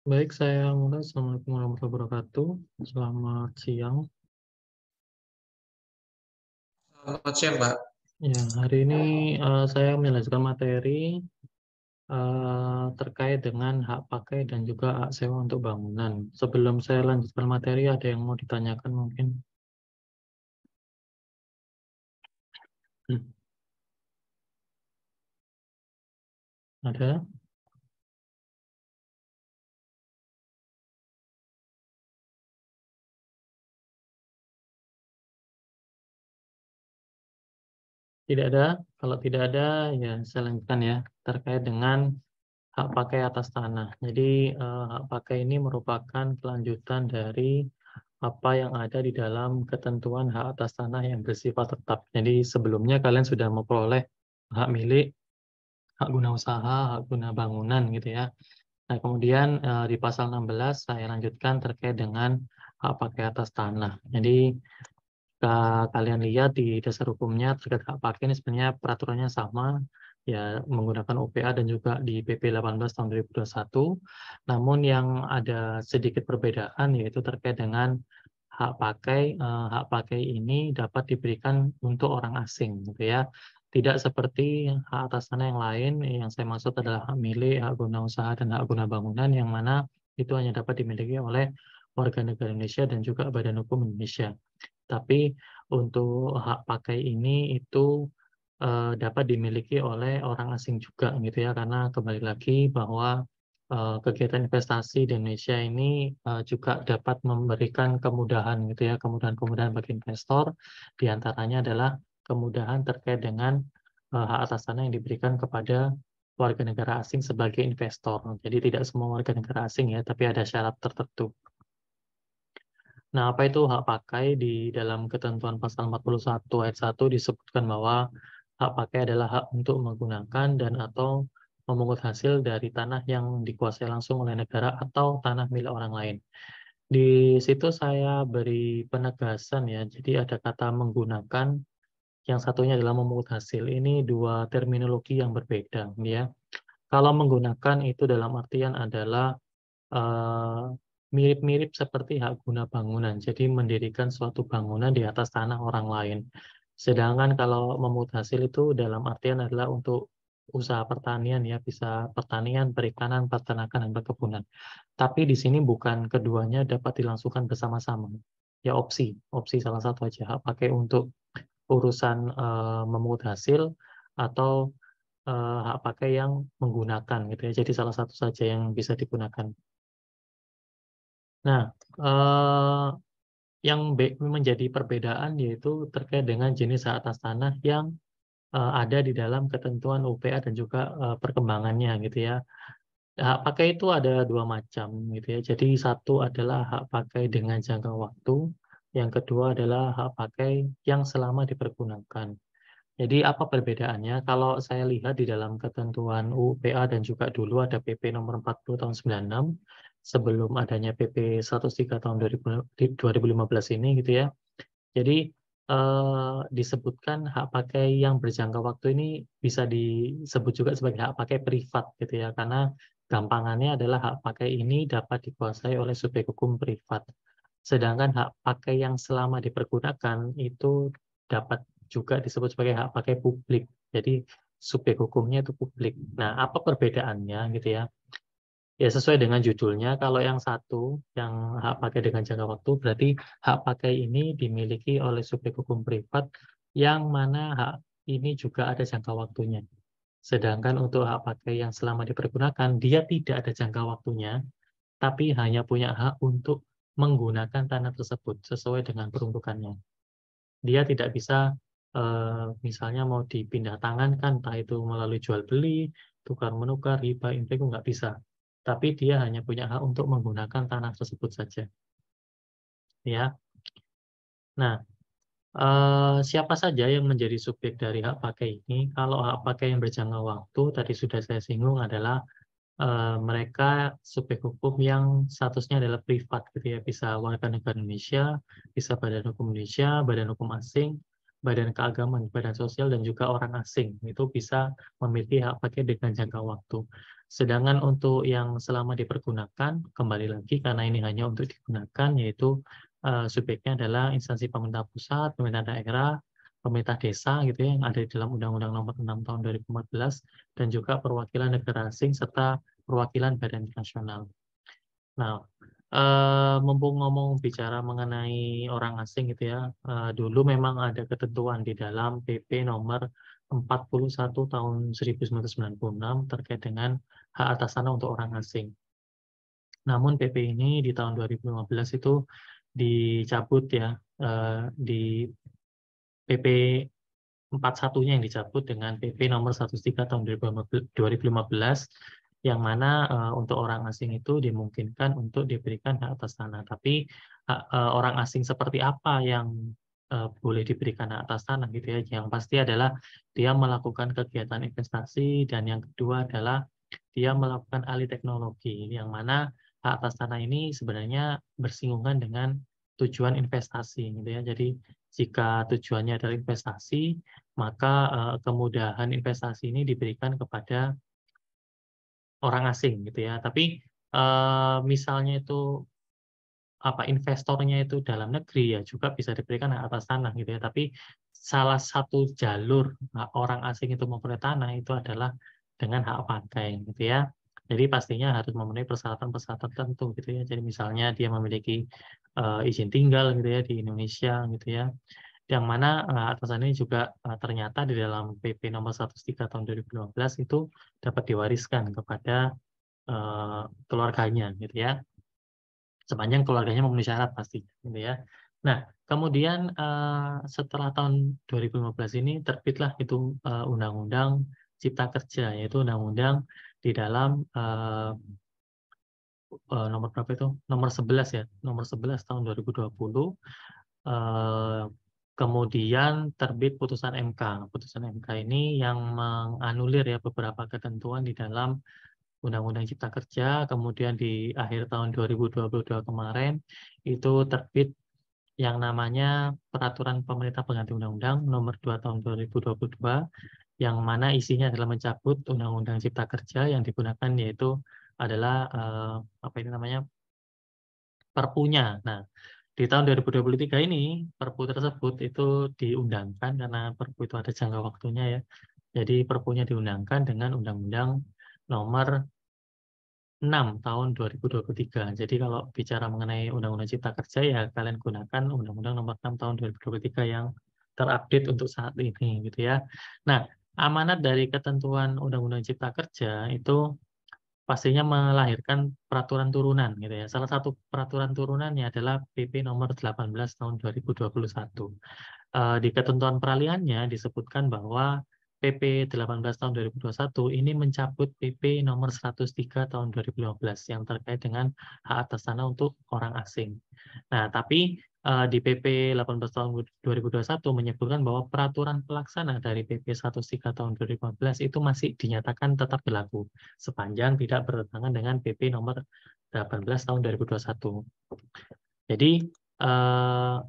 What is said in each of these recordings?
Baik, saya mulai. Assalamualaikum warahmatullahi wabarakatuh. Selamat siang. Selamat siang, Pak. Ya, hari ini saya melanjutkan materi terkait dengan hak pakai dan juga hak sewa untuk bangunan. Sebelum saya lanjutkan materi, ada yang mau ditanyakan mungkin? Hmm, ada? Tidak ada? Kalau tidak ada, ya saya lanjutkan ya. Terkait dengan hak pakai atas tanah. Jadi, hak pakai ini merupakan kelanjutan dari apa yang ada di dalam ketentuan hak atas tanah yang bersifat tetap. Jadi sebelumnya kalian sudah memperoleh hak milik, hak guna usaha, hak guna bangunan gitu ya. Nah, kemudian di pasal 16 saya lanjutkan terkait dengan hak pakai atas tanah. Jadi kalian lihat di dasar hukumnya terkait hak pakai ini sebenarnya peraturannya sama, ya menggunakan UPA dan juga di PP 18 tahun 2021. Namun yang ada sedikit perbedaan yaitu terkait dengan hak pakai ini dapat diberikan untuk orang asing gitu ya. Tidak seperti hak atas tanah yang lain, yang saya maksud adalah hak milik, hak guna usaha, dan hak guna bangunan yang mana itu hanya dapat dimiliki oleh warga negara Indonesia dan juga Badan Hukum Indonesia. Tapi untuk hak pakai ini itu, dapat dimiliki oleh orang asing juga gitu ya, karena kembali lagi bahwa, kegiatan investasi di Indonesia ini, juga dapat memberikan kemudahan gitu ya, kemudahan-kemudahan bagi investor, di antaranya adalah kemudahan terkait dengan, hak atas tanah yang diberikan kepada warga negara asing sebagai investor. Jadi tidak semua warga negara asing ya, tapi ada syarat tertentu. Nah, apa itu hak pakai? Di dalam ketentuan pasal 41 ayat 1 disebutkan bahwa hak pakai adalah hak untuk menggunakan dan atau memungut hasil dari tanah yang dikuasai langsung oleh negara atau tanah milik orang lain. Di situ saya beri penegasan ya, jadi ada kata menggunakan, yang satunya adalah memungut hasil. Ini dua terminologi yang berbeda ya. Kalau menggunakan itu dalam artian adalah mirip-mirip seperti hak guna bangunan, jadi mendirikan suatu bangunan di atas tanah orang lain. Sedangkan kalau memungut hasil itu dalam artian adalah untuk usaha pertanian ya, bisa pertanian, perikanan, peternakan, dan perkebunan. Tapi di sini bukan keduanya dapat dilangsungkan bersama-sama. Ya opsi salah satu aja, hak pakai untuk urusan, memungut hasil atau, hak pakai yang menggunakan gitu ya, jadi salah satu saja yang bisa digunakan. Nah, yang menjadi perbedaan yaitu terkait dengan jenis hak atas tanah yang, ada di dalam ketentuan UPA dan juga, perkembangannya gitu ya. Hak pakai itu ada 2 macam gitu ya. Jadi satu adalah hak pakai dengan jangka waktu, yang kedua adalah hak pakai yang selama dipergunakan. Jadi apa perbedaannya? Kalau saya lihat di dalam ketentuan UU PA dan juga dulu ada PP nomor 40 tahun 96, sebelum adanya PP 103 tahun 2015 ini gitu ya. Jadi, disebutkan hak pakai yang berjangka waktu ini bisa disebut juga sebagai hak pakai privat gitu ya, karena gampangannya adalah hak pakai ini dapat dikuasai oleh subjek hukum privat. Sedangkan hak pakai yang selama dipergunakan itu dapat juga disebut sebagai hak pakai publik. Jadi subjek hukumnya itu publik. Nah, apa perbedaannya gitu ya? Ya sesuai dengan judulnya, kalau yang satu, yang hak pakai dengan jangka waktu, berarti hak pakai ini dimiliki oleh subjek hukum privat yang mana hak ini juga ada jangka waktunya. Sedangkan untuk hak pakai yang selama dipergunakan, dia tidak ada jangka waktunya, tapi hanya punya hak untuk menggunakan tanah tersebut sesuai dengan peruntukannya. Dia tidak bisa, misalnya mau dipindah tangankan, entah itu melalui jual beli, tukar menukar, hibah, itu nggak bisa. Tapi dia hanya punya hak untuk menggunakan tanah tersebut saja, ya. Nah, siapa saja yang menjadi subjek dari hak pakai ini? Kalau hak pakai yang berjangka waktu, tadi sudah saya singgung adalah mereka subjek hukum yang statusnya adalah privat gitu ya, bisa warga negara Indonesia, bisa Badan Hukum Indonesia, badan hukum asing, badan keagamaan, badan sosial, dan juga orang asing. Itu bisa memiliki hak pakai dengan jangka waktu. Sedangkan untuk yang selama dipergunakan, kembali lagi karena ini hanya untuk digunakan, yaitu subjeknya adalah instansi pemerintah pusat, pemerintah daerah, pemerintah desa gitu ya, yang ada di dalam Undang-Undang Nomor 6 Tahun 2014, dan juga perwakilan negara asing serta perwakilan badan nasional. Nah, mumpung ngomong bicara mengenai orang asing gitu ya, dulu memang ada ketentuan di dalam PP nomor 41 tahun 1996 terkait dengan hak atas tanah untuk orang asing. Namun PP ini di tahun 2015 itu dicabut ya, di PP 41-nya yang dicabut dengan PP nomor 103 tahun 2015, yang mana untuk orang asing itu dimungkinkan untuk diberikan hak atas tanah. Tapi orang asing seperti apa yang boleh diberikan hak atas tanah gitu ya. Yang pasti adalah dia melakukan kegiatan investasi, dan yang kedua adalah dia melakukan alih teknologi, yang mana hak atas tanah ini sebenarnya bersinggungan dengan tujuan investasi gitu ya. Jadi jika tujuannya adalah investasi, maka kemudahan investasi ini diberikan kepada orang asing gitu ya. Tapi misalnya itu investornya itu dalam negeri, ya juga bisa diberikan hak atas tanah gitu ya. Tapi salah satu jalur orang asing itu memperoleh tanah itu adalah dengan hak pakai gitu ya. Jadi pastinya harus memenuhi persyaratan-persyaratan tertentu gitu ya. Jadi misalnya dia memiliki izin tinggal gitu ya di Indonesia gitu ya. Yang mana atasan ini juga ternyata di dalam PP nomor 103 tahun 2015 itu dapat diwariskan kepada keluarganya gitu ya. Sepanjang keluarganya memenuhi syarat pasti gitu ya. Nah, kemudian setelah tahun 2015 ini terbitlah itu Undang-Undang Cipta Kerja, yaitu undang-undang di dalam nomor berapa itu? Nomor 11 ya, nomor 11 tahun 2020. Kemudian terbit putusan MK. Putusan MK ini yang menganulir ya beberapa ketentuan di dalam Undang-Undang Cipta Kerja. Kemudian di akhir tahun 2022 kemarin itu terbit yang namanya Peraturan Pemerintah Pengganti Undang-Undang Nomor 2 Tahun 2022, yang mana isinya adalah mencabut Undang-Undang Cipta Kerja, yang digunakan yaitu adalah Perpunya. Nah, di tahun 2023 ini Perpu tersebut itu diundangkan karena Perpu itu ada jangka waktunya ya. Jadi Perpunya diundangkan dengan Undang-Undang Nomor 6 tahun 2023. Jadi kalau bicara mengenai Undang-Undang Cipta Kerja, ya kalian gunakan Undang-Undang Nomor 6 tahun 2023 yang terupdate untuk saat ini gitu ya. Nah, amanat dari ketentuan Undang-Undang Cipta Kerja itu pastinya melahirkan peraturan turunan gitu ya. Salah satu peraturan turunannya adalah PP nomor 18 tahun 2021. Di ketentuan peralihannya disebutkan bahwa PP 18 tahun 2021 ini mencabut PP nomor 103 tahun 2015 yang terkait dengan hak atas tanah untuk orang asing. Nah, tapi di PP 18 tahun 2021 menyebutkan bahwa peraturan pelaksana dari PP 103 tahun 2015 itu masih dinyatakan tetap berlaku sepanjang tidak bertentangan dengan PP nomor 18 tahun 2021. Jadi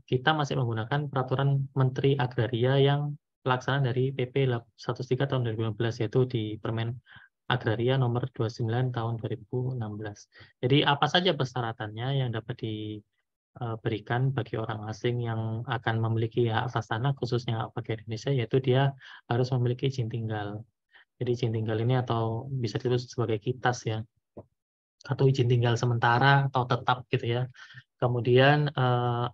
kita masih menggunakan peraturan Menteri Agraria yang pelaksanaan dari PP 103 tahun 2015, yaitu di Permen Agraria nomor 29 tahun 2016. Jadi apa saja persyaratannya yang dapat diberikan bagi orang asing yang akan memiliki hak atas tanah, khususnya hak pakai Indonesia, yaitu dia harus memiliki izin tinggal. Jadi izin tinggal ini atau bisa disebut sebagai kitas ya, atau izin tinggal sementara atau tetap gitu ya. Kemudian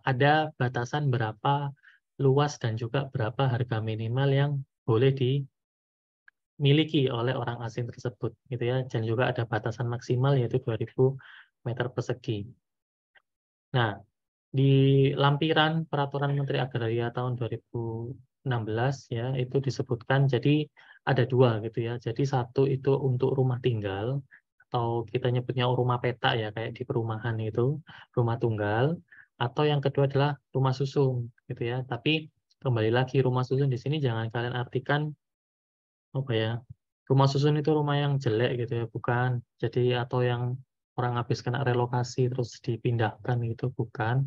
ada batasan berapa luas dan juga berapa harga minimal yang boleh dimiliki oleh orang asing tersebut gitu ya. Dan juga ada batasan maksimal yaitu 2.000 meter persegi. Nah, di lampiran Peraturan Menteri Agraria tahun 2016 ya, itu disebutkan jadi ada dua gitu ya. Jadi satu itu untuk rumah tinggal atau kita nyebutnya rumah peta ya, kayak di perumahan itu, rumah tunggal, atau yang kedua adalah rumah susun gitu ya. Tapi kembali lagi, rumah susun di sini jangan kalian artikan apa ya, rumah susun itu rumah yang jelek gitu ya, bukan. Jadi atau yang orang habis kena relokasi terus dipindahkan itu bukan.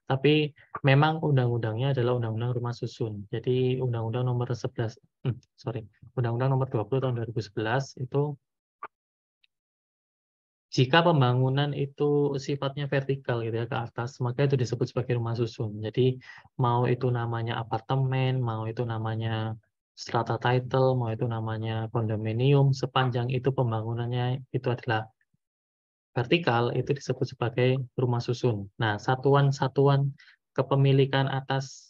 Tapi memang undang-undangnya adalah Undang-Undang Rumah Susun. Jadi Undang-Undang nomor 11, Undang-Undang nomor 20 tahun 2011 itu jika pembangunan itu sifatnya vertikal gitu ya ke atas, maka itu disebut sebagai rumah susun. Jadi mau itu namanya apartemen, mau itu namanya strata title, mau itu namanya kondominium, sepanjang itu pembangunannya itu adalah vertikal, itu disebut sebagai rumah susun. Nah, satuan-satuan kepemilikan atas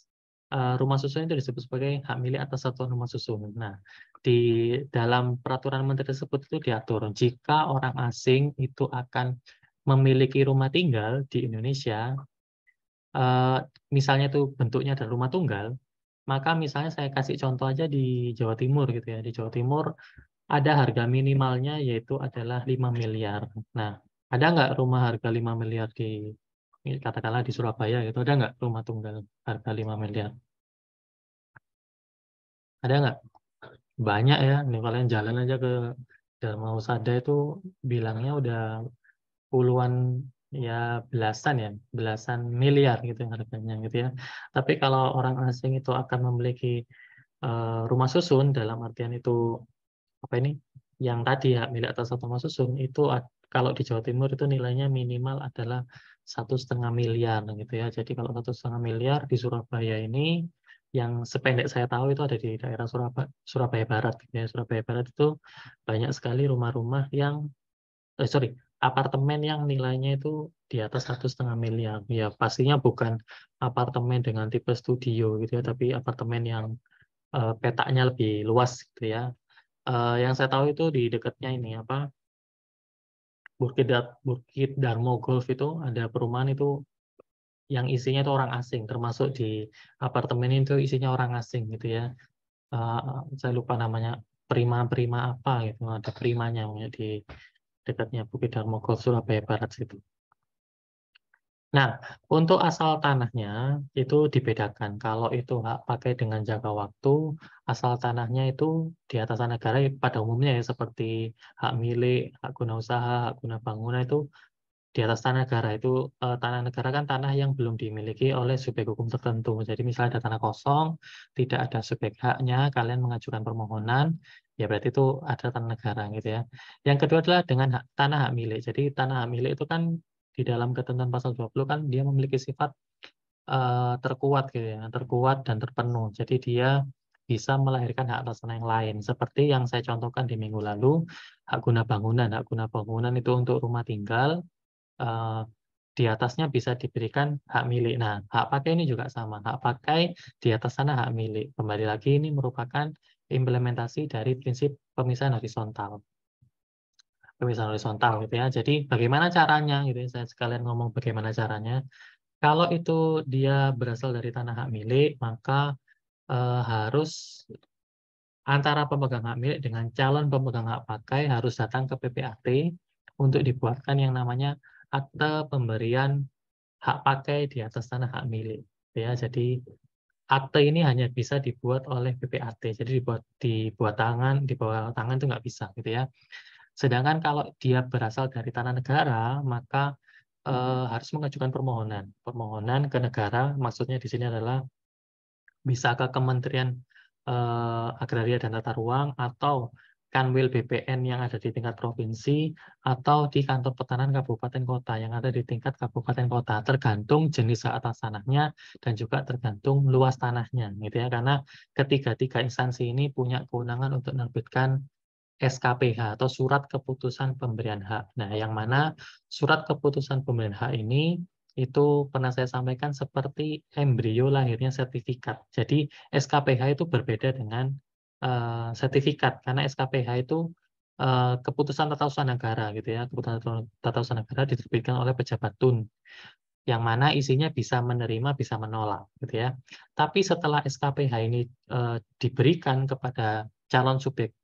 rumah susun itu disebut sebagai hak milik atas satuan rumah susun. Nah, di dalam peraturan menteri tersebut itu diatur jika orang asing itu akan memiliki rumah tinggal di Indonesia, misalnya itu bentuknya adalah rumah tunggal, maka misalnya saya kasih contoh aja di Jawa Timur gitu ya. Di Jawa Timur ada harga minimalnya yaitu adalah 5 miliar. Nah, ada nggak rumah harga 5 miliar di katakanlah di Surabaya gitu, ada nggak rumah tunggal harga 5 miliar? Ada nggak? Banyak ya, nih kalian jalan aja ke Dharma Husada itu bilangnya udah puluhan ya belasan miliar gitu harganya gitu ya. Tapi kalau orang asing itu akan memiliki rumah susun dalam artian itu apa ini yang tadi hak milik atas satu rumah susun itu kalau di Jawa Timur itu nilainya minimal adalah 1,5 miliar gitu ya. Jadi kalau 1,5 miliar di Surabaya ini yang sependek saya tahu itu ada di daerah Surabaya Barat gitu ya. Surabaya Barat itu banyak sekali rumah-rumah yang apartemen yang nilainya itu di atas 1,5 miliar. Ya pastinya bukan apartemen dengan tipe studio gitu ya, tapi apartemen yang petaknya lebih luas gitu ya. Yang saya tahu itu di dekatnya ini apa Bukit Darmo Golf itu ada perumahan itu yang isinya itu orang asing, termasuk di apartemen itu isinya orang asing gitu ya. Saya lupa namanya Prima apa gitu, ada Primanya di dekatnya Bukit Darmo Golf Surabaya Barat situ. Nah, untuk asal tanahnya itu dibedakan. Kalau itu hak pakai dengan jangka waktu, asal tanahnya itu di atas tanah negara pada umumnya ya seperti hak milik, hak guna usaha, hak guna bangunan itu di atas tanah negara itu tanah negara kan tanah yang belum dimiliki oleh subjek hukum tertentu. Jadi misalnya ada tanah kosong, tidak ada subjek haknya, kalian mengajukan permohonan, ya berarti itu ada tanah negara gitu ya. Yang kedua adalah dengan tanah hak milik. Jadi tanah hak milik itu kan di dalam ketentuan pasal 20 kan dia memiliki sifat terkuat gitu ya, terkuat dan terpenuh. Jadi dia bisa melahirkan hak atas tanah yang lain. Seperti yang saya contohkan di minggu lalu, hak guna bangunan. Hak guna bangunan itu untuk rumah tinggal, eh, di atasnya bisa diberikan hak milik. Nah, hak pakai ini juga sama. Hak pakai di atas sana hak milik. Kembali lagi ini merupakan implementasi dari prinsip pemisahan horizontal. Pemisahan horizontal gitu ya. Jadi bagaimana caranya gitu ya. Saya sekalian ngomong bagaimana caranya. Kalau itu dia berasal dari tanah hak milik, maka harus antara pemegang hak milik dengan calon pemegang hak pakai harus datang ke PPAT untuk dibuatkan yang namanya akte pemberian hak pakai di atas tanah hak milik. Ya, jadi akte ini hanya bisa dibuat oleh PPAT. Jadi di bawah tangan itu nggak bisa gitu ya. Sedangkan kalau dia berasal dari tanah negara, maka harus mengajukan permohonan. Permohonan ke negara, maksudnya di sini adalah bisa ke Kementerian Agraria dan Tata Ruang atau Kanwil BPN yang ada di tingkat provinsi atau di kantor pertanahan kabupaten kota yang ada di tingkat kabupaten kota, tergantung jenis hak atas tanahnya dan juga tergantung luas tanahnya gitu ya, karena ketiga-tiga instansi ini punya kewenangan untuk menerbitkan SKPH atau surat keputusan pemberian hak. Nah, yang mana surat keputusan pemberian hak ini itu pernah saya sampaikan seperti embrio lahirnya sertifikat. Jadi SKPH itu berbeda dengan sertifikat karena SKPH itu keputusan tata usaha negara gitu ya. Keputusan tata usaha negara diterbitkan oleh pejabat TUN yang mana isinya bisa menerima, bisa menolak gitu ya. Tapi setelah SKPH ini diberikan kepada calon subjek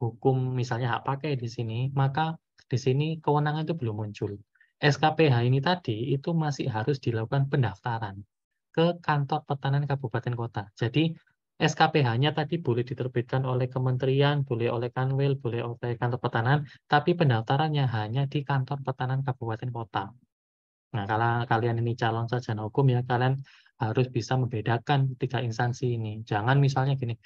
hukum misalnya hak pakai di sini, maka di sini kewenangan itu belum muncul. SKPH ini tadi itu masih harus dilakukan pendaftaran ke kantor pertanahan kabupaten kota. Jadi SKPH-nya tadi boleh diterbitkan oleh kementerian, boleh oleh Kanwil, boleh oleh kantor pertanahan, tapi pendaftarannya hanya di kantor pertanahan kabupaten kota. Nah, kalau kalian ini calon sarjana hukum ya, kalian harus bisa membedakan tiga instansi ini. Jangan misalnya gini,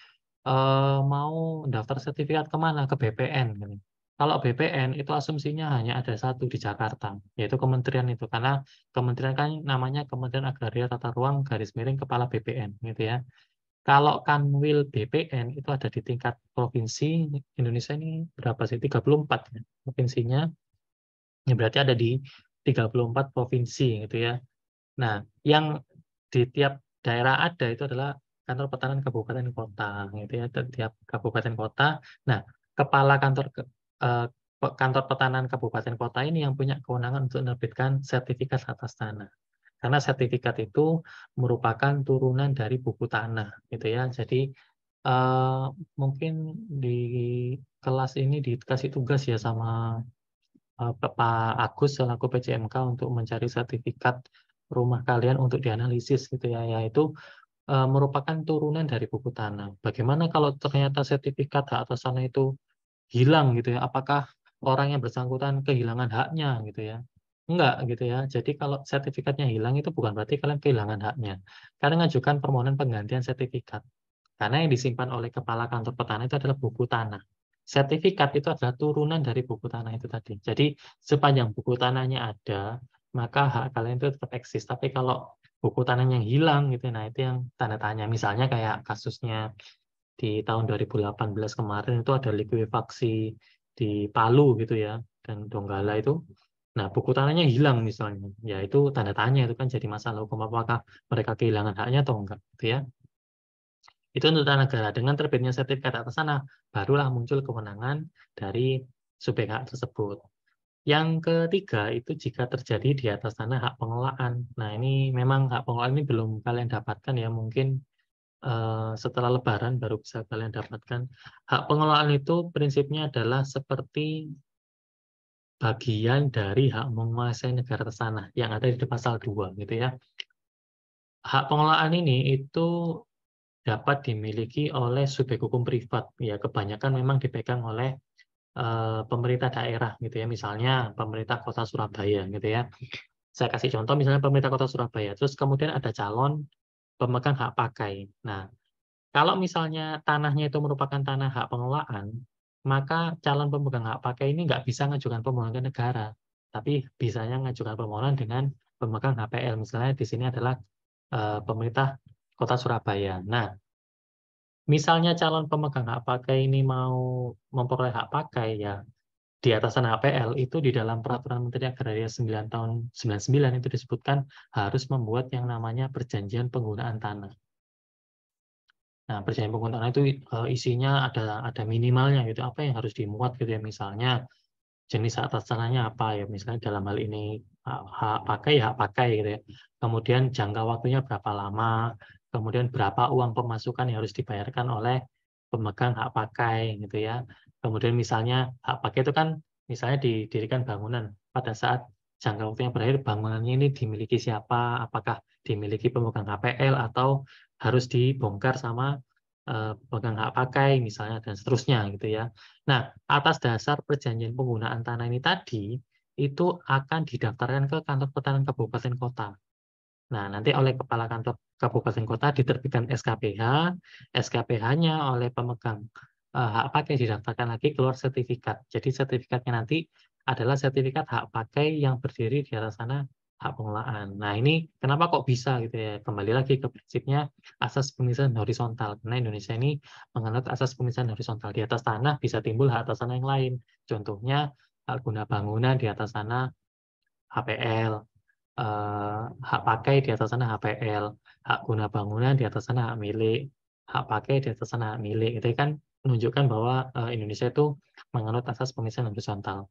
mau daftar sertifikat kemana? Ke BPN. Gitu. Kalau BPN itu asumsinya hanya ada satu di Jakarta, yaitu kementerian itu. Karena kementerian kan namanya Kementerian Agraria Tata Ruang garis miring Kepala BPN. Gitu ya. Kalau Kanwil BPN itu ada di tingkat provinsi, Indonesia ini berapa sih? 34 ya, provinsinya. Ya berarti ada di 34 provinsi gitu ya. Nah, yang di tiap daerah ada itu adalah kantor pertahanan kabupaten kota gitu ya, tiap kabupaten kota. Nah, kepala eh, kantor pertahanan kabupaten kota ini yang punya kewenangan untuk menerbitkan sertifikat atas tanah. Karena sertifikat itu merupakan turunan dari buku tanah gitu ya. Jadi eh, mungkin di kelas ini dikasih tugas ya sama Pak Agus selaku PJMK untuk mencari sertifikat rumah kalian untuk dianalisis gitu ya, yaitu merupakan turunan dari buku tanah. Bagaimana kalau ternyata sertifikat hak atas tanah itu hilang gitu ya? Apakah orang yang bersangkutan kehilangan haknya gitu ya? Enggak gitu ya. Jadi kalau sertifikatnya hilang itu bukan berarti kalian kehilangan haknya. Kalian ngajukan permohonan penggantian sertifikat. Karena yang disimpan oleh kepala kantor pertanahan itu adalah buku tanah. Sertifikat itu adalah turunan dari buku tanah itu tadi. Jadi sepanjang buku tanahnya ada, maka hak kalian itu tetap eksis. Tapi kalau buku tanahnya yang hilang gitu, nah itu yang tanda tanya. Misalnya kayak kasusnya di tahun 2018 kemarin itu ada likuifaksi di Palu gitu ya, dan Donggala itu. Nah, buku tanahnya hilang misalnya. Ya itu tanda tanya, itu kan jadi masalah hukum, apakah mereka kehilangan haknya atau enggak gitu ya. Itu untuk tanah negara. Dengan terbitnya sertifikat atas tanah, barulah muncul kewenangan dari subjek hak tersebut. Yang ketiga itu jika terjadi di atas tanah hak pengelolaan. Nah, ini memang hak pengelolaan ini belum kalian dapatkan ya, mungkin setelah Lebaran baru bisa kalian dapatkan. Hak pengelolaan itu prinsipnya adalah seperti bagian dari hak menguasai negara atas tanah yang ada di pasal 2 gitu ya. Hak pengelolaan ini itu dapat dimiliki oleh subjek hukum privat. Ya, kebanyakan memang dipegang oleh pemerintah daerah gitu ya. Misalnya pemerintah Kota Surabaya gitu ya. Saya kasih contoh misalnya pemerintah Kota Surabaya. Terus kemudian ada calon pemegang hak pakai. Nah, kalau misalnya tanahnya itu merupakan tanah hak pengelolaan, maka calon pemegang hak pakai ini nggak bisa mengajukan permohonan ke negara, tapi bisanya mengajukan permohonan dengan pemegang HPL. Misalnya di sini adalah pemerintah Kota Surabaya. Nah, misalnya calon pemegang hak pakai ini mau memperoleh hak pakai ya di atasan HPL itu di dalam Peraturan Menteri Agraria 9 tahun 99 itu disebutkan harus membuat yang namanya perjanjian penggunaan tanah. Nah, perjanjian penggunaan tanah itu isinya ada minimalnya gitu. Apa yang harus dimuat gitu ya, misalnya jenis atas tanahnya apa ya, misalnya dalam hal ini hak pakai gitu ya. Kemudian jangka waktunya berapa lama, kemudian berapa uang pemasukan yang harus dibayarkan oleh pemegang hak pakai gitu ya. Kemudian misalnya hak pakai itu kan misalnya didirikan bangunan pada saat jangka waktu yang berakhir bangunannya ini dimiliki siapa, apakah dimiliki pemegang HPL atau harus dibongkar sama pemegang hak pakai misalnya dan seterusnya gitu ya. Nah, atas dasar perjanjian penggunaan tanah ini tadi, itu akan didaftarkan ke kantor pertahanan kabupaten kota. Nah, nanti oleh kepala kantor kabupaten kota diterbitkan SKPH, SKPH-nya oleh pemegang hak pakai didaftarkan lagi keluar sertifikat. Jadi sertifikatnya nanti adalah sertifikat hak pakai yang berdiri di atas sana hak pengelolaan. Nah, ini kenapa kok bisa gitu ya? Kembali lagi ke prinsipnya asas pemisahan horizontal. Karena Indonesia ini menganut asas pemisahan horizontal. Di atas tanah bisa timbul hak atas tanah yang lain. Contohnya hak guna bangunan di atas tanah HPL, hak pakai di atas sana HPL, hak guna bangunan di atas sana hak milik, hak pakai di atas sana hak milik. Itu kan menunjukkan bahwa Indonesia itu menganut asas pemisahan horizontal.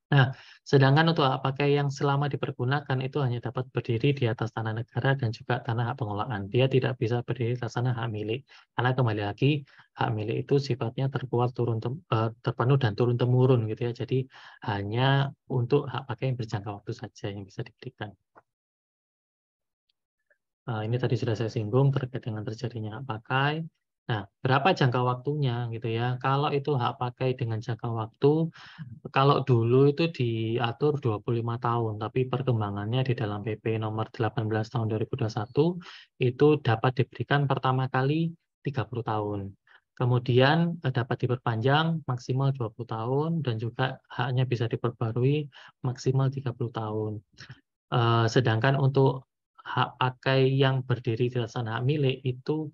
Nah, sedangkan untuk hak pakai yang selama dipergunakan itu hanya dapat berdiri di atas tanah negara dan juga tanah hak pengelolaan. Dia tidak bisa berdiri di atas tanah hak milik. Karena kembali lagi, hak milik itu sifatnya terpenuh dan turun-temurun gitu ya. Jadi hanya untuk hak pakai yang berjangka waktu saja yang bisa diberikan. Ini tadi sudah saya singgung terkait dengan terjadinya hak pakai. Nah, berapa jangka waktunya gitu ya? Kalau itu hak pakai dengan jangka waktu, kalau dulu itu diatur 25 tahun, tapi perkembangannya di dalam PP nomor 18 tahun 2021 itu dapat diberikan pertama kali 30 tahun. Kemudian dapat diperpanjang maksimal 20 tahun dan juga haknya bisa diperbarui maksimal 30 tahun. Sedangkan untuk hak pakai yang berdiri di atas tanah hak milik itu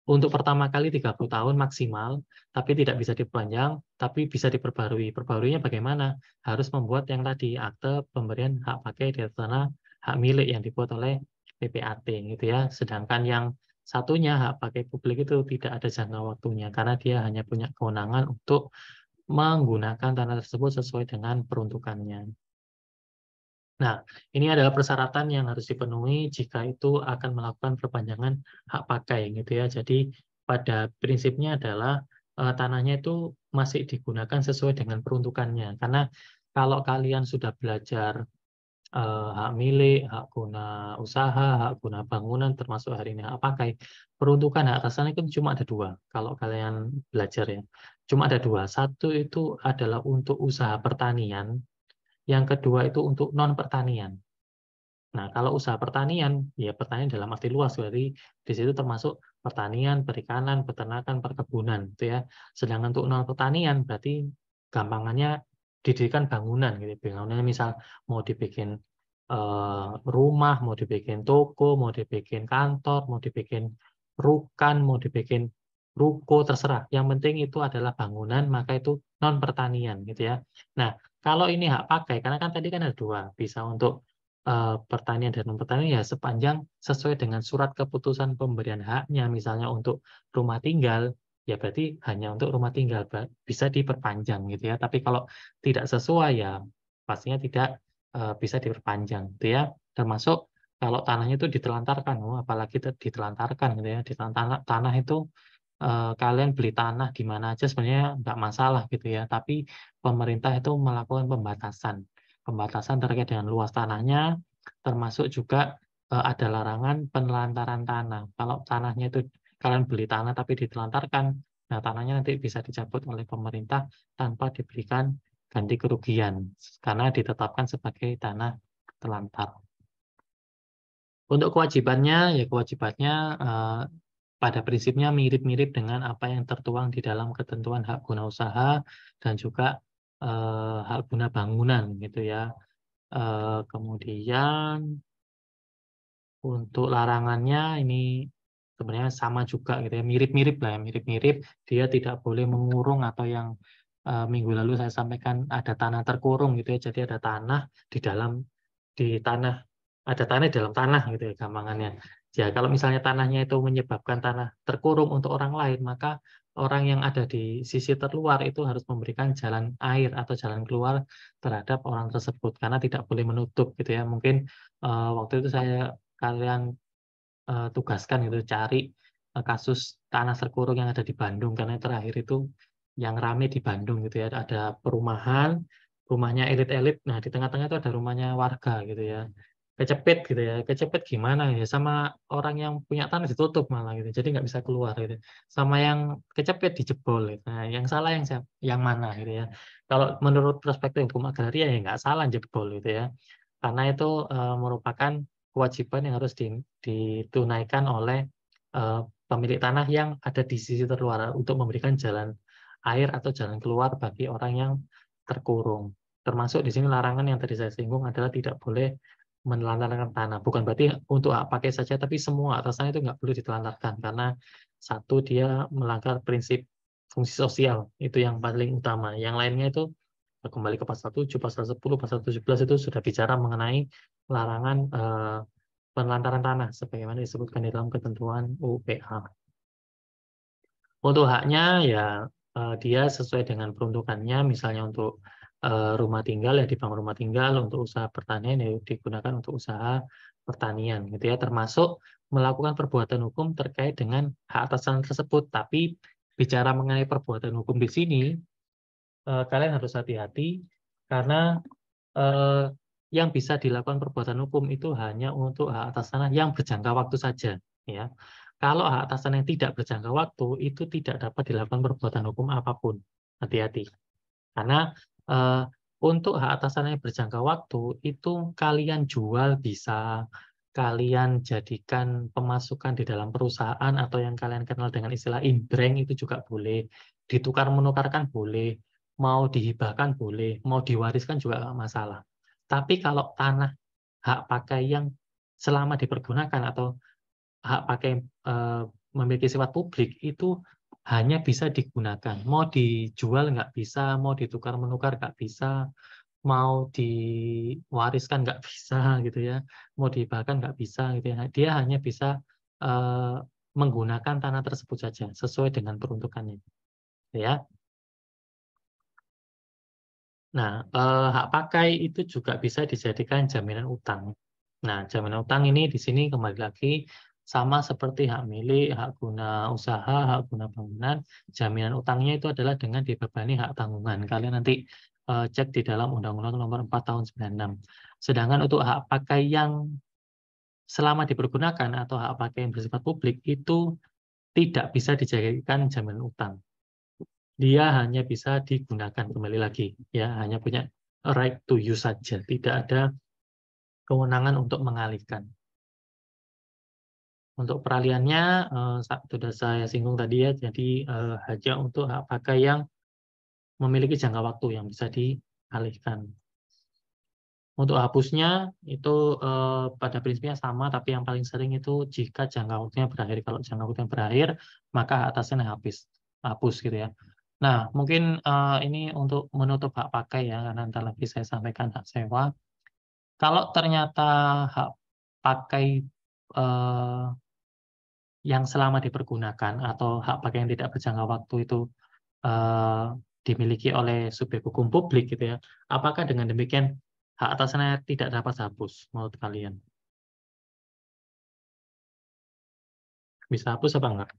untuk pertama kali 30 tahun maksimal, tapi tidak bisa diperpanjang, tapi bisa diperbarui. Perbaruinya bagaimana? Harus membuat yang tadi, akte pemberian hak pakai di atas tanah hak milik yang dibuat oleh PPAT gitu ya. Sedangkan yang satunya hak pakai publik itu tidak ada jangka waktunya karena dia hanya punya kewenangan untuk menggunakan tanah tersebut sesuai dengan peruntukannya. Nah, ini adalah persyaratan yang harus dipenuhi jika itu akan melakukan perpanjangan hak pakai gitu ya. Jadi pada prinsipnya adalah tanahnya itu masih digunakan sesuai dengan peruntukannya. Karena kalau kalian sudah belajar hak milik, hak guna usaha, hak guna bangunan, termasuk hari ini hak pakai, peruntukan hak atas tanah itu cuma ada dua. Kalau kalian belajar ya, cuma ada dua. Satu itu adalah untuk usaha pertanian, yang kedua itu untuk non pertanian. Nah, kalau usaha pertanian, ya pertanian dalam arti luas, berarti di situ termasuk pertanian, perikanan, peternakan, perkebunan, gitu ya. Sedangkan untuk non pertanian, berarti gampangannya didirikan bangunan, gitu. Bangunannya misal mau dibikin rumah, mau dibikin toko, mau dibikin kantor, mau dibikin rukan, mau dibikin ruko, terserah. Yang penting itu adalah bangunan, maka itu non pertanian, gitu ya. Nah, kalau ini hak pakai, karena kan tadi kan ada dua, bisa untuk pertanian dan non-pertanian ya sepanjang sesuai dengan surat keputusan pemberian haknya, misalnya untuk rumah tinggal, ya berarti hanya untuk rumah tinggal, bisa diperpanjang gitu ya. Tapi kalau tidak sesuai ya pastinya tidak bisa diperpanjang gitu ya. Termasuk kalau tanahnya itu ditelantarkan, apalagi ditelantarkan gitu ya. Di tanah itu kalian beli tanah di mana aja sebenarnya nggak masalah gitu ya. Tapi pemerintah itu melakukan pembatasan. Pembatasan terkait dengan luas tanahnya, termasuk juga ada larangan penelantaran tanah. Kalau tanahnya itu kalian beli tanah tapi ditelantarkan, nah tanahnya nanti bisa dicabut oleh pemerintah tanpa diberikan ganti kerugian karena ditetapkan sebagai tanah telantar. Untuk kewajibannya, ya kewajibannya pada prinsipnya mirip-mirip dengan apa yang tertuang di dalam ketentuan hak guna usaha dan juga hak guna bangunan gitu ya. Kemudian untuk larangannya ini sebenarnya sama juga gitu ya, mirip-mirip lah ya, mirip-mirip. Dia tidak boleh mengurung atau yang minggu lalu saya sampaikan ada tanah terkurung gitu ya. Jadi ada tanah di tanah ada tanah di dalam tanah gitu ya gampangannya. Ya kalau misalnya tanahnya itu menyebabkan tanah terkurung untuk orang lain, maka orang yang ada di sisi terluar itu harus memberikan jalan air atau jalan keluar terhadap orang tersebut karena tidak boleh menutup gitu ya. Mungkin waktu itu kalian tugaskan gitu cari kasus tanah terkurung yang ada di Bandung karena terakhir itu yang rame di Bandung gitu ya. Ada perumahan, rumahnya elit-elit. Nah, di tengah-tengah itu ada rumahnya warga gitu ya. Kecepet gitu ya. Kecepet gimana ya? Sama orang yang punya tanah ditutup malah gitu. Jadi nggak bisa keluar gitu. Sama yang kecepet dijebol gitu. Nah, yang salah yang mana gitu ya. Kalau menurut perspektif hukum agraria ya nggak salah jebol gitu ya. Karena itu merupakan kewajiban yang harus ditunaikan oleh pemilik tanah yang ada di sisi terluar untuk memberikan jalan air atau jalan keluar bagi orang yang terkurung. Termasuk di sini larangan yang tadi saya singgung adalah tidak boleh menelantarkan tanah. Bukan berarti untuk hak pakai saja, tapi semua atas tanah itu nggak perlu ditelantarkan karena satu dia melanggar prinsip fungsi sosial itu yang paling utama. Yang lainnya itu kembali ke pasal 7, pasal 10, pasal 17 itu sudah bicara mengenai larangan penelantaran tanah sebagaimana disebutkan di dalam ketentuan UPH. Untuk haknya ya dia sesuai dengan peruntukannya, misalnya untuk rumah tinggal ya dibangun rumah tinggal, untuk usaha pertanian ya digunakan untuk usaha pertanian gitu ya, termasuk melakukan perbuatan hukum terkait dengan hak atas tanah tersebut. Tapi bicara mengenai perbuatan hukum di sini kalian harus hati-hati karena yang bisa dilakukan perbuatan hukum itu hanya untuk hak atas tanah yang berjangka waktu saja ya. Kalau hak atas tanah yang tidak berjangka waktu, itu tidak dapat dilakukan perbuatan hukum apapun. Hati-hati. Karena untuk hak atas tanah yang berjangka waktu, itu kalian jual bisa, kalian jadikan pemasukan di dalam perusahaan, atau yang kalian kenal dengan istilah imbreng itu juga boleh. Ditukar-menukarkan boleh, mau dihibahkan boleh, mau diwariskan juga nggak masalah. Tapi kalau tanah hak pakai yang selama dipergunakan atau hak pakai memiliki sifat publik itu hanya bisa digunakan. Mau dijual nggak bisa, mau ditukar-menukar nggak bisa, mau diwariskan nggak bisa gitu ya, mau dihibahkan nggak bisa gitu ya. Dia hanya bisa eh, menggunakan tanah tersebut saja sesuai dengan peruntukannya, ya. Nah, hak pakai itu juga bisa dijadikan jaminan utang. Nah, jaminan utang ini di sini kembali lagi sama seperti hak milik, hak guna usaha, hak guna bangunan. Jaminan utangnya itu adalah dengan dibebani hak tanggungan. Kalian nanti cek di dalam Undang-Undang Nomor 4 Tahun 96. Sedangkan untuk hak pakai yang selama dipergunakan atau hak pakai yang bersifat publik itu tidak bisa dijadikan jaminan utang. Dia hanya bisa digunakan, kembali lagi ya, hanya punya right to use saja, tidak ada kewenangan untuk mengalihkan. Untuk peralihannya sudah saya singgung tadi ya, jadi hanya untuk hak pakai yang memiliki jangka waktu yang bisa dialihkan. Untuk hapusnya itu pada prinsipnya sama, tapi yang paling sering itu jika jangka waktunya berakhir. Kalau jangka waktunya berakhir, maka atasnya hapus gitu ya. Nah, mungkin ini untuk menutup hak pakai ya, karena nanti lagi saya sampaikan hak sewa. Kalau ternyata hak pakai eh, yang selama dipergunakan atau hak pakai yang tidak berjangka waktu itu eh, dimiliki oleh subjek hukum publik gitu ya, apakah dengan demikian hak atasnya tidak dapat hapus menurut kalian? Bisa hapus apa enggak?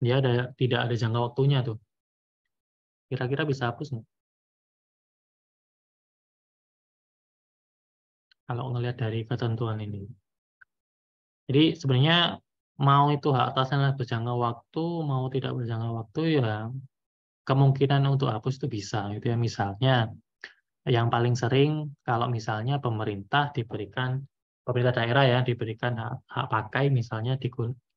Dia tidak ada jangka waktunya tuh. Kira-kira bisa hapus nggak? Kalau ngelihat dari ketentuan ini. Jadi sebenarnya mau itu hak atasnya berjangka waktu, mau tidak berjangka waktu ya kemungkinan untuk hapus itu bisa gitu ya. Misalnya yang paling sering kalau misalnya pemerintah daerah ya diberikan hak pakai misalnya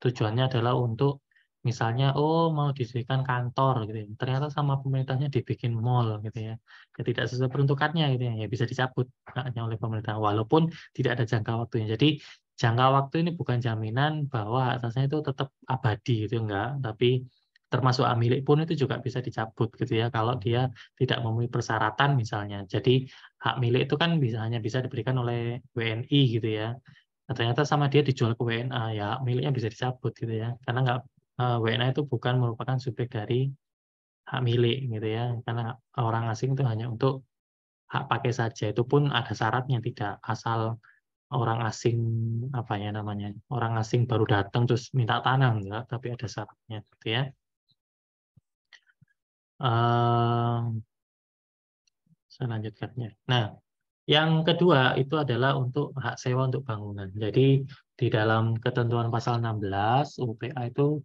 tujuannya adalah untuk misalnya mau didirikan kantor gitu ya. Ternyata sama pemerintahnya dibikin mall gitu ya. Ya tidak sesuai peruntukannya gitu ya. Ya bisa dicabut haknya oleh pemerintah walaupun tidak ada jangka waktunya. Jadi jangka waktu ini bukan jaminan bahwa atasnya itu tetap abadi gitu enggak, tapi termasuk hak milik pun itu juga bisa dicabut gitu ya kalau dia tidak memenuhi persyaratan misalnya. Jadi hak milik itu kan hanya bisa diberikan oleh WNI gitu ya. Nah, ternyata sama dia dijual ke WNA ya hak miliknya bisa dicabut gitu ya. Karena nggak WNA itu bukan merupakan subjek dari hak milik gitu ya. Karena orang asing itu hanya untuk hak pakai saja. Itu pun ada syaratnya tidak asal orang asing apa ya namanya orang asing baru datang terus minta tanah enggak, tapi ada syaratnya gitu ya. Ehm, saya lanjutkannya. Nah, yang kedua itu adalah untuk hak sewa untuk bangunan. Jadi di dalam ketentuan pasal 16 UPA itu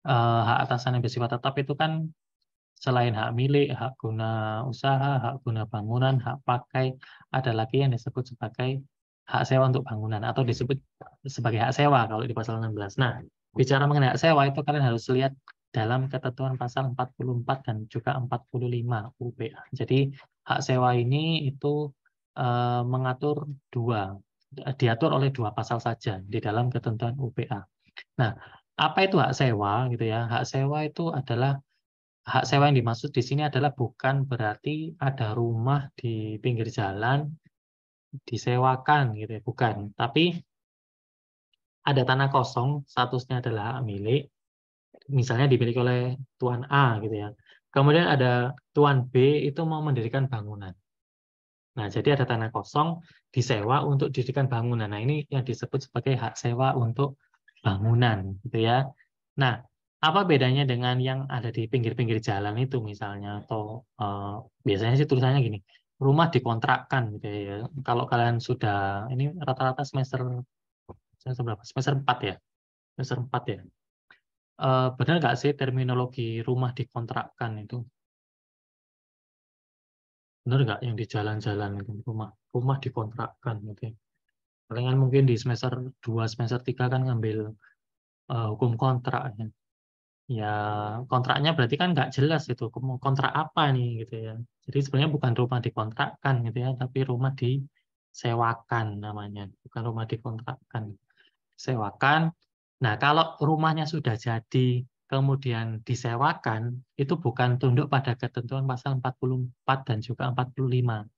hak atasan yang bersifat tetap itu kan selain hak milik, hak guna usaha, hak guna bangunan, hak pakai, ada lagi yang disebut sebagai hak sewa untuk bangunan atau disebut sebagai hak sewa kalau di pasal 16. Nah, bicara mengenai hak sewa itu kalian harus lihat dalam ketentuan pasal 44 dan juga 45 UPA. Jadi hak sewa ini itu diatur oleh dua pasal saja di dalam ketentuan UPA. Nah, apa itu hak sewa gitu ya? Hak sewa itu adalah hak sewa yang dimaksud di sini adalah bukan berarti ada rumah di pinggir jalan disewakan gitu ya, bukan. Tapi ada tanah kosong, statusnya adalah hak milik, misalnya dimiliki oleh Tuan A gitu ya. Kemudian ada Tuan B itu mau mendirikan bangunan. Nah, jadi ada tanah kosong disewa untuk didirikan bangunan. Nah, ini yang disebut sebagai hak sewa untuk bangunan, gitu ya. Nah, apa bedanya dengan yang ada di pinggir-pinggir jalan itu misalnya atau biasanya sih tulisannya gini. rumah dikontrakkan gitu ya. Kalau kalian sudah ini rata-rata semester berapa? Semester 4 ya. Semester 4 ya. Benar nggak sih terminologi rumah dikontrakkan itu? Benar nggak yang di jalan-jalan itu rumah dikontrakkan gitu ya. Kalian mungkin di semester 2, semester 3 kan ngambil hukum kontrak ya. Ya, kontraknya berarti kan nggak jelas itu kontrak apa nih gitu ya. Jadi sebenarnya bukan rumah dikontrakkan gitu ya, tapi rumah disewakan namanya, bukan rumah dikontrakkan. Sewakan. Nah, kalau rumahnya sudah jadi kemudian disewakan, itu bukan tunduk pada ketentuan pasal 44 dan juga 45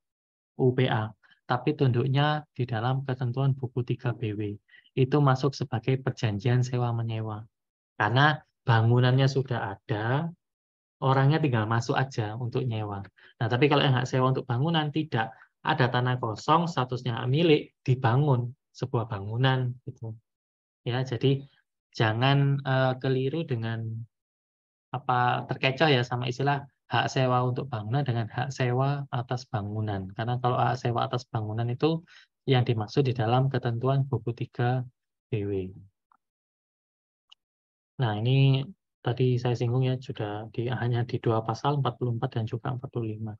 UPA, tapi tunduknya di dalam ketentuan buku 3 BW. Itu masuk sebagai perjanjian sewa-menyewa. Karena bangunannya sudah ada, orangnya tinggal masuk aja untuk nyewa. Nah, tapi kalau yang hak sewa untuk bangunan tidak ada tanah kosong, statusnya hak milik, dibangun sebuah bangunan gitu. Ya, jadi jangan keliru dengan terkecoh ya sama istilah hak sewa untuk bangunan dengan hak sewa atas bangunan. Karena kalau hak sewa atas bangunan itu yang dimaksud di dalam ketentuan buku 3 BW. Nah, ini tadi saya singgung ya, sudah hanya di 2 pasal, 44 dan juga 45.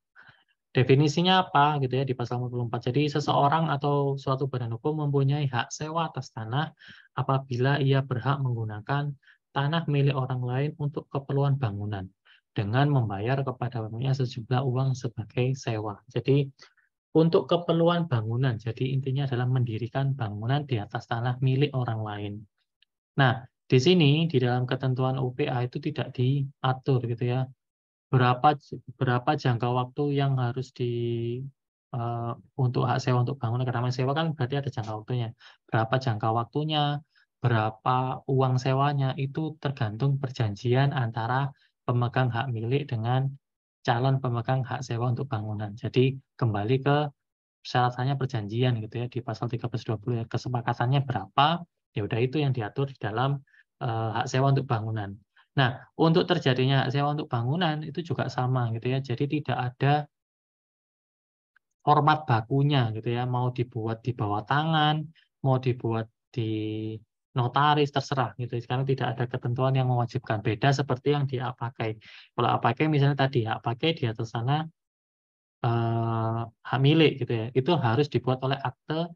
Definisinya apa gitu ya di pasal 44. Jadi seseorang atau suatu badan hukum mempunyai hak sewa atas tanah apabila ia berhak menggunakan tanah milik orang lain untuk keperluan bangunan dengan membayar kepada pemiliknya sejumlah uang sebagai sewa. Jadi untuk keperluan bangunan. Jadi intinya adalah mendirikan bangunan di atas tanah milik orang lain. Nah, di sini di dalam ketentuan UPA itu tidak diatur gitu ya. Berapa jangka waktu yang harus untuk hak sewa untuk bangunan, karena sewa kan berarti ada jangka waktunya. Berapa jangka waktunya, berapa uang sewanya, itu tergantung perjanjian antara pemegang hak milik dengan calon pemegang hak sewa untuk bangunan. Jadi kembali ke syaratannya perjanjian gitu ya di pasal 1320 ya. Kesepakatannya berapa, ya udah itu yang diatur di dalam hak sewa untuk bangunan. Nah, untuk terjadinya hak sewa untuk bangunan itu juga sama gitu ya. Jadi tidak ada format bakunya gitu ya, mau dibuat di bawah tangan, mau dibuat di notaris, terserah gitu. Sekarang tidak ada ketentuan yang mewajibkan. Beda seperti yang di hak pakai. Kalau hak pakai misalnya tadi hak pakai di atas sana hak milik gitu ya. Itu harus dibuat oleh akte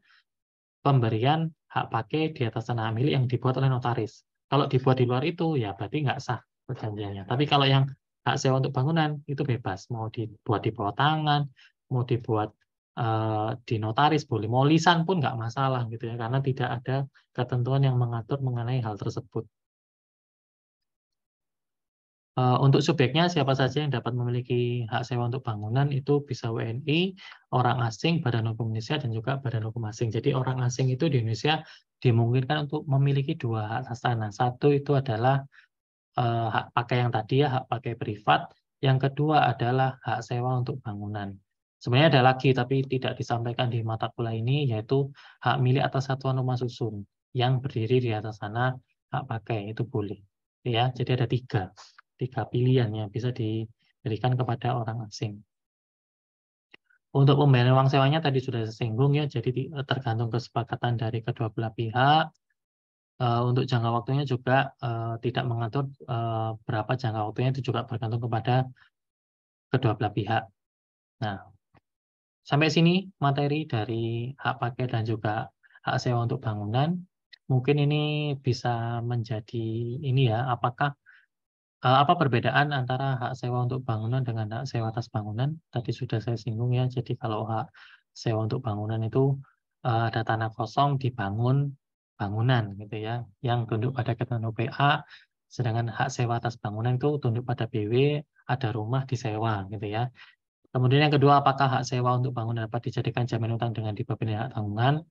pemberian hak pakai di atas tanah milik yang dibuat oleh notaris. Kalau dibuat di luar itu, ya berarti nggak sah perjanjiannya. Tapi kalau yang hak sewa untuk bangunan, itu bebas. Mau dibuat di bawah tangan, mau dibuat di notaris, boleh. Mau lisan pun nggak masalah gitu ya, karena tidak ada ketentuan yang mengatur mengenai hal tersebut. Untuk subjeknya siapa saja yang dapat memiliki hak sewa untuk bangunan itu bisa WNI, orang asing, badan hukum Indonesia, dan juga badan hukum asing. Jadi orang asing itu di Indonesia dimungkinkan untuk memiliki 2 hak atas tanah. Satu itu adalah hak pakai yang tadi ya, hak pakai privat. Yang kedua adalah hak sewa untuk bangunan. Sebenarnya ada lagi tapi tidak disampaikan di mata kuliah ini, yaitu hak milik atas satuan rumah susun yang berdiri di atas tanah hak pakai itu boleh. Ya, jadi ada 3 pilihan yang bisa diberikan kepada orang asing. Untuk pembayaran uang sewanya tadi sudah disinggung ya, jadi tergantung kesepakatan dari kedua belah pihak. Untuk jangka waktunya juga tidak mengatur berapa jangka waktunya, itu juga bergantung kepada kedua belah pihak. Nah, sampai sini materi dari hak pakai dan juga hak sewa untuk bangunan. Mungkin ini bisa menjadi ini ya, apa perbedaan antara hak sewa untuk bangunan dengan hak sewa atas bangunan? Tadi sudah saya singgung ya. Jadi kalau hak sewa untuk bangunan itu ada tanah kosong dibangun bangunan gitu ya, yang tunduk pada ketentuan UPA. Sedangkan hak sewa atas bangunan itu tunduk pada BW, ada rumah disewa gitu ya. Kemudian yang kedua, apakah hak sewa untuk bangunan dapat dijadikan jaminan utang dengan dibebani hak bangunan?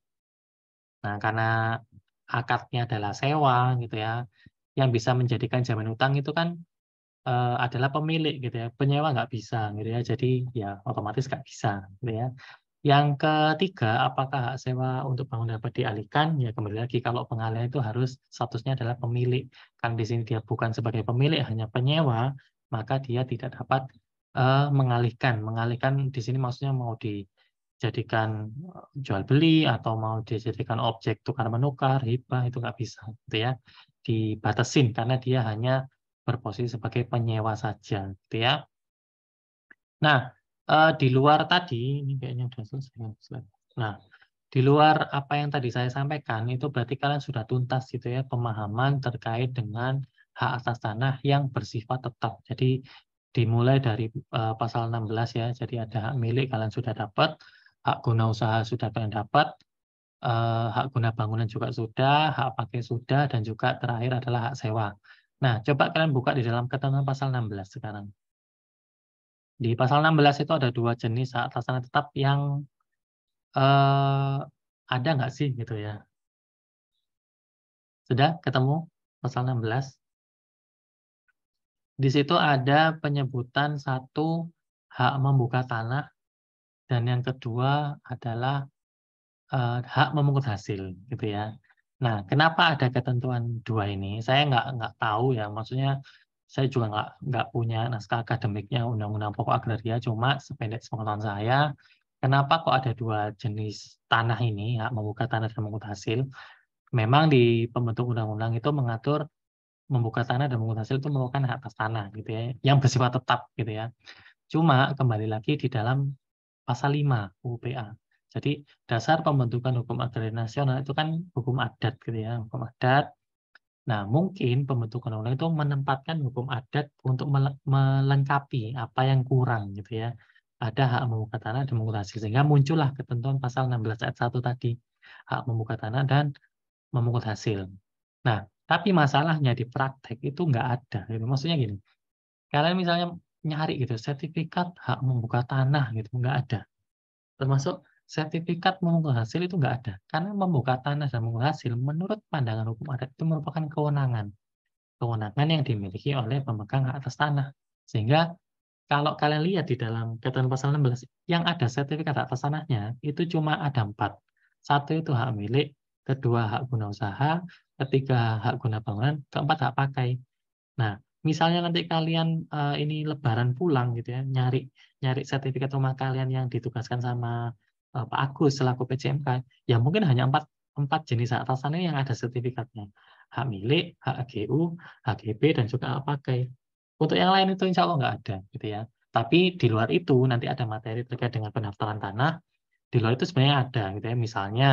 Nah, karena akadnya adalah sewa gitu ya, yang bisa menjadikan jaminan utang itu kan adalah pemilik gitu ya, penyewa nggak bisa gitu ya, jadi ya otomatis nggak bisa gitu ya. Yang ketiga, apakah hak sewa untuk bangunan dapat dialihkan? Ya kembali lagi kalau pengalihan itu harus statusnya adalah pemilik. Kan di sini dia bukan sebagai pemilik, hanya penyewa, maka dia tidak dapat mengalihkan di sini maksudnya mau dijadikan jual beli atau mau dijadikan objek tukar menukar, hibah itu nggak bisa gitu ya. Dibatasin karena dia hanya berposisi sebagai penyewa saja gitu ya. Nah, di luar tadi ini kayaknya udah selesai. Nah, di luar apa yang tadi saya sampaikan itu berarti kalian sudah tuntas gitu ya pemahaman terkait dengan hak atas tanah yang bersifat tetap. Jadi dimulai dari pasal 16 ya. Jadi ada hak milik kalian sudah dapat, hak guna usaha sudah kalian dapat, hak guna bangunan juga sudah, hak pakai sudah, dan juga terakhir adalah hak sewa. Nah, coba kalian buka di dalam ketentuan pasal 16 sekarang. Di pasal 16 itu ada 2 jenis hak atas tanah tetap yang ada nggak sih gitu ya? Sudah ketemu pasal 16? Di situ ada penyebutan satu hak membuka tanah dan yang kedua adalah hak memungut hasil gitu ya. Nah, kenapa ada ketentuan dua ini? Saya nggak tahu ya, maksudnya saya juga nggak punya naskah akademiknya Undang-Undang Pokok Agraria, cuma sependek sepengetahuan saya, kenapa kok ada dua jenis tanah ini, hak membuka tanah dan memungut hasil? Memang di pembentuk undang-undang itu mengatur membuka tanah dan memungut hasil itu merupakan hak atas tanah gitu ya, yang bersifat tetap gitu ya. Cuma kembali lagi di dalam pasal 5 UU PA. Jadi dasar pembentukan hukum agraria nasional itu kan hukum adat gitu ya, hukum adat. Nah, mungkin pembentukan undang-undang itu menempatkan hukum adat untuk melengkapi apa yang kurang gitu ya. Ada hak membuka tanah dan memungut hasil sehingga muncullah ketentuan pasal 16 ayat 1 tadi, hak membuka tanah dan memungut hasil. Nah, tapi masalahnya di praktek itu nggak ada gitu. Maksudnya gini, kalian misalnya nyari gitu sertifikat hak membuka tanah gitu, nggak ada. Termasuk sertifikat memungut hasil itu nggak ada. Karena membuka tanah dan memungut hasil menurut pandangan hukum adat itu merupakan kewenangan. Kewenangan yang dimiliki oleh pemegang hak atas tanah. Sehingga kalau kalian lihat di dalam ketentuan pasal 16, yang ada sertifikat hak atas tanahnya itu cuma ada 4. Satu itu hak milik, kedua hak guna usaha, ketiga hak guna bangunan, keempat hak pakai. Nah, misalnya nanti kalian, ini lebaran pulang gitu ya, nyari nyari sertifikat rumah kalian yang ditugaskan sama, Pak Agus selaku PJMK, ya mungkin hanya empat jenis hak atas tanah yang ada sertifikatnya. Hak milik, hak HGU, HGB, dan juga hak pakai. Untuk yang lain itu insya Allah nggak ada gitu ya. Tapi di luar itu nanti ada materi terkait dengan pendaftaran tanah, di luar itu sebenarnya ada gitu ya. Misalnya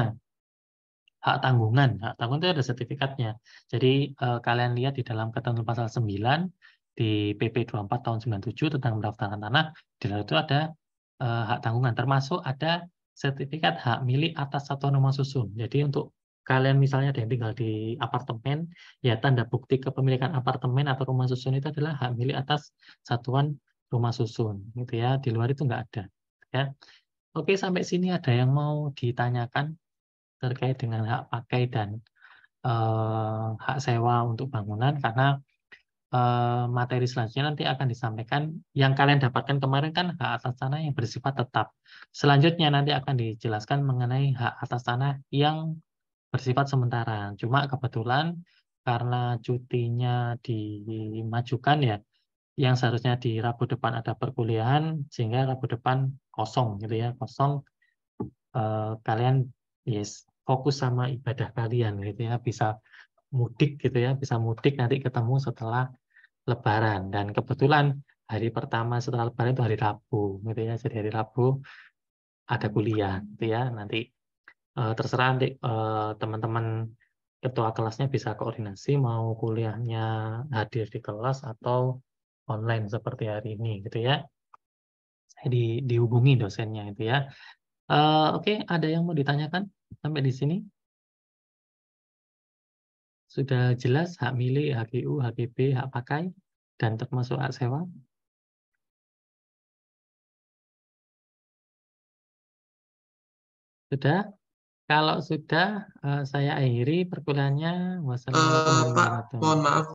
hak tanggungan itu ada sertifikatnya. Jadi, kalian lihat di dalam ketentuan pasal 9 di PP 24 tahun 97 tentang pendaftaran tanah, di dalam itu ada, hak tanggungan, termasuk ada sertifikat hak milik atas satuan rumah susun. Jadi untuk kalian misalnya ada yang tinggal di apartemen, ya tanda bukti kepemilikan apartemen atau rumah susun itu adalah hak milik atas satuan rumah susun, gitu ya. Di luar itu nggak ada, ya. Oke, sampai sini ada yang mau ditanyakan terkait dengan hak pakai dan hak sewa untuk bangunan karena, materi selanjutnya nanti akan disampaikan yang kalian dapatkan kemarin kan hak atas tanah yang bersifat tetap. Selanjutnya nanti akan dijelaskan mengenai hak atas tanah yang bersifat sementara. Cuma kebetulan karena cutinya dimajukan ya, yang seharusnya di Rabu depan ada perkuliahan sehingga Rabu depan kosong gitu ya, kosong, kalian yes fokus sama ibadah kalian gitu ya, bisa mudik gitu ya, bisa mudik nanti ketemu setelah Lebaran. Dan kebetulan hari pertama setelah Lebaran itu hari Rabu gitu ya. Jadi hari Rabu ada kuliah gitu ya. Nanti terserah nanti teman-teman ketua kelasnya bisa koordinasi mau kuliahnya hadir di kelas atau online seperti hari ini gitu ya. Saya dihubungi dosennya itu ya. Oke, ada yang mau ditanyakan sampai di sini? Sudah jelas hak milik, HGU, HGB, hak pakai, dan termasuk hak sewa? Sudah? Kalau sudah, saya akhiri perkuliahannya. Wassalamualaikum warahmatullahi Pak, mohon wabarakatuh. maaf